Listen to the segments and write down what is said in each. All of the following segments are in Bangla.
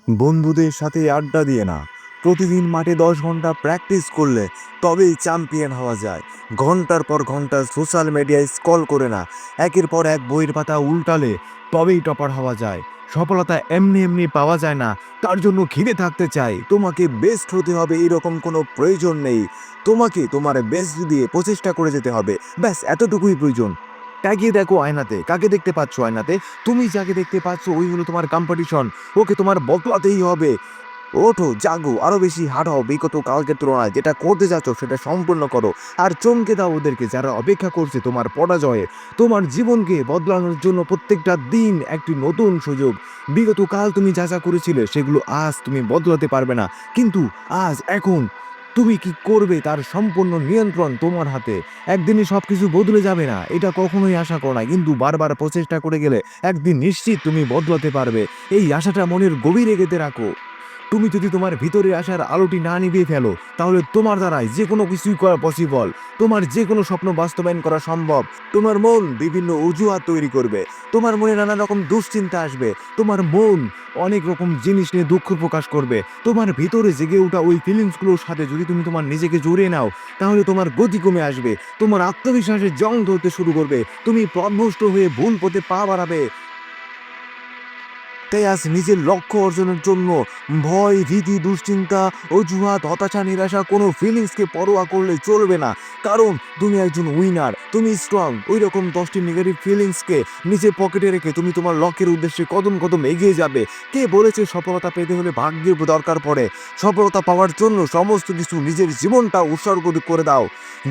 বন্ধুদের সাথে আড্ডা দিয়ে না, প্রতিদিন মাঠে 10 ঘন্টা প্র্যাকটিস করলে তবেই চ্যাম্পিয়ন হওয়া যায়। ঘন্টার পর ঘন্টা সোশ্যাল মিডিয়ায় স্ক্রল করে না, একের পর এক বইয়ের পাতা উল্টালে তবেই টপার হওয়া যায়। সফলতা এমনি এমনি পাওয়া যায় না, তার জন্য ঘিরে থাকতে চাই। তোমাকে বেস্ট হতে হবে এরকম কোনো প্রয়োজন নেই। তোমাকে তোমার বেস্ট দিয়ে প্রচেষ্টা করে যেতে হবে, ব্যাস এতটুকুই প্রয়োজন। তাকিয়ে দেখো আয়নাতে, কাকে দেখতে পাচ্ছ আয়নাতে? তুমি যাকে দেখতে পাচ্ছ ওই হলো তোমার কম্পিটিশন। ওকে তোমার বদলাতেই হবে। ওঠো, জাগো, আরো বেশি হাঁটাও বিগত কালকের তুলনায়। যেটা করতে যাচ্ছ সেটা সম্পূর্ণ করো। আর চমকে দাও ওদেরকে যারা অপেক্ষা করছে তোমার পরাজয়ে। তোমার জীবনকে বদলানোর জন্য প্রত্যেকটা দিন একটি নতুন সুযোগ। বিগত কাল তুমি যা যা করেছিলে সেগুলো আজ তুমি বদলাতে পারবে না, কিন্তু আজ এখন তুমি কি করবে তার সম্পূর্ণ নিয়ন্ত্রণ তোমার হাতে। একদিনই সবকিছু বদলে যাবে না, এটা কখনোই আশা করো না, কিন্তু বারবার প্রচেষ্টা করে গেলে একদিন নিশ্চিত তুমি বদলাতে পারবে। এই আশাটা মনের গভীরে গেঁথে রাখো। তুমি যদি তোমার ভিতরে আসার আলোটি না নিভিয়ে ফেলো, তাহলে তোমার দ্বারাই যে কোনো কিছুই করা পসিবল। তোমার যে কোনো স্বপ্ন বাস্তবায়ন করা সম্ভব। তোমার মন বিভিন্ন অজুহাত তৈরি করবে, তোমার মনে নানা রকম দুশ্চিন্তা আসবে, তোমার মন অনেক রকম জিনিস নিয়ে দুঃখ প্রকাশ করবে। তোমার ভিতরে জেগে ওঠা ওই ফিলিংসগুলোর সাথে যদি তুমি তোমার নিজেকে জড়িয়ে নাও, তাহলে তোমার গতি কমে আসবে, তোমার আত্মবিশ্বাসের জং ধরতে শুরু করবে, তুমি পথভ্রষ্ট হয়ে ভুল পথে পা বাড়াবে। তাই আজ নিজের লক্ষ্য অর্জনের জন্য ভয়, ভীতি, দুশ্চিন্তা, অজুহাত, হতাশা, নিরাশা কোনো ফিলিংসকে পরোয়া করলে চলবে না। কারণ তুমি একজন উইনার, তুমি স্ট্রং। ওই রকম 10টি নেগেটিভ ফিলিংসকে নিজের পকেটে রেখে তুমি তোমার লক্ষ্যের উদ্দেশ্যে কদম কদম এগিয়ে যাবে। কে বলেছে সফলতা পেতে হলে ভাগ্যের দরকার পড়ে? সফলতা পাওয়ার জন্য সমস্ত কিছু নিজের জীবনটা উৎসর্গ করে দাও।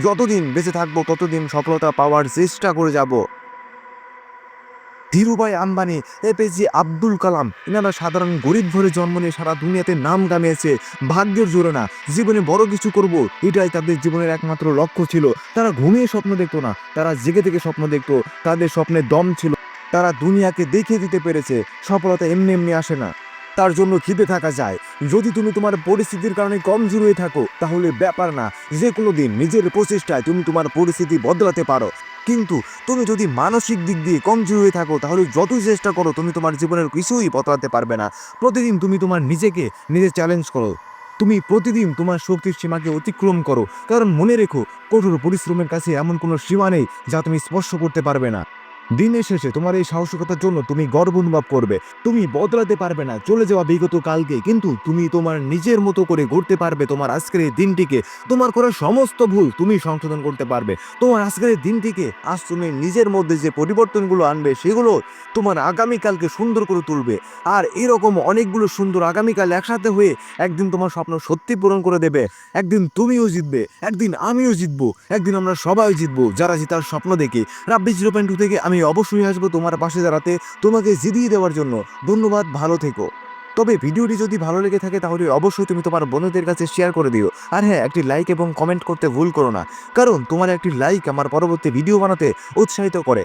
যতদিন বেঁচে থাকবো ততদিন সফলতা পাওয়ার চেষ্টা করে যাব। ধীরুভাই আম্বানি, এপিজে আব্দুল কালাম, এনারা সাধারণ গরিব ঘরে জন্ম নিয়ে সারা দুনিয়াতে নাম কামিয়েছে। ভাগ্যের জোরে না, জীবনে বড় কিছু করব এটাই তাদের জীবনের একমাত্র লক্ষ্য ছিল। তারা ঘুমিয়ে স্বপ্ন দেখতো না, তারা জেগে থেকে স্বপ্ন দেখতো। তাদের স্বপ্নে দম ছিল, তারা দুনিয়াকে দেখিয়ে দিতে পেরেছে সফলতা এমনি এমনি আসে না, তার জন্য খিদে থাকা যায়। যদি তুমি তোমার পরিস্থিতির কারণে কমজোর হয়ে থাকো তাহলে ব্যাপার না, যে কোনো দিন নিজের প্রচেষ্টায় তুমি তোমার পরিস্থিতি বদলাতে পারো। কিন্তু তুমি যদি মানসিক দিক দিয়ে কমজোর হয়ে থাকো তাহলে যতই চেষ্টা করো তুমি তোমার জীবনের কিছুই বদলাতে পারবে না। প্রতিদিন তুমি তোমার নিজেকে নিজে চ্যালেঞ্জ করো, তুমি প্রতিদিন তোমার শক্তির সীমাকে অতিক্রম করো। কারণ মনে রেখো, কঠোর পরিশ্রমের কাছে এমন কোনো সীমা নেই যা তুমি স্পর্শ করতে পারবে না। দিনের শেষে তোমার এই সাহসিকতার জন্য তুমি গর্ব অনুভব করবে। তুমি বদলাতে পারবে না চলে যাওয়া বিগত কালকে, কিন্তু তুমি তোমার নিজের মতো করে গড়তে পারবে তোমার আজকের এই দিনটিকে। তোমার করা সমস্ত ভুল তুমি সংশোধন করতে পারবে তোমার আজকের এই দিনটিকে। আজ তুমি নিজের মধ্যে যে পরিবর্তনগুলো আনবে সেগুলো তোমার আগামীকালকে সুন্দর করে তুলবে। আর এরকম অনেকগুলো সুন্দর আগামীকাল একসাথে হয়ে একদিন তোমার স্বপ্ন সত্যি পূরণ করে দেবে। একদিন তুমিও জিতবে, একদিন আমিও জিতবো, একদিন আমরা সবাই জিতবো যারা জিতার স্বপ্ন দেখি। রাব্বি 0.2 থেকে আমি অবশ্যই আসবো তোমার পাশে দাঁড়াতে, তোমাকে জিতিয়ে দেওয়ার জন্য। ধন্যবাদ, ভালো থেকো। তবে ভিডিওটি যদি ভালো লেগে থাকে তাহলে অবশ্যই তুমি তোমার বন্ধুদের কাছে শেয়ার করে দিও। আর হ্যাঁ, একটি লাইক এবং কমেন্ট করতে ভুল করো না, কারণ তোমার একটি লাইক আমার পরবর্তী ভিডিও বানাতে উৎসাহিত করে।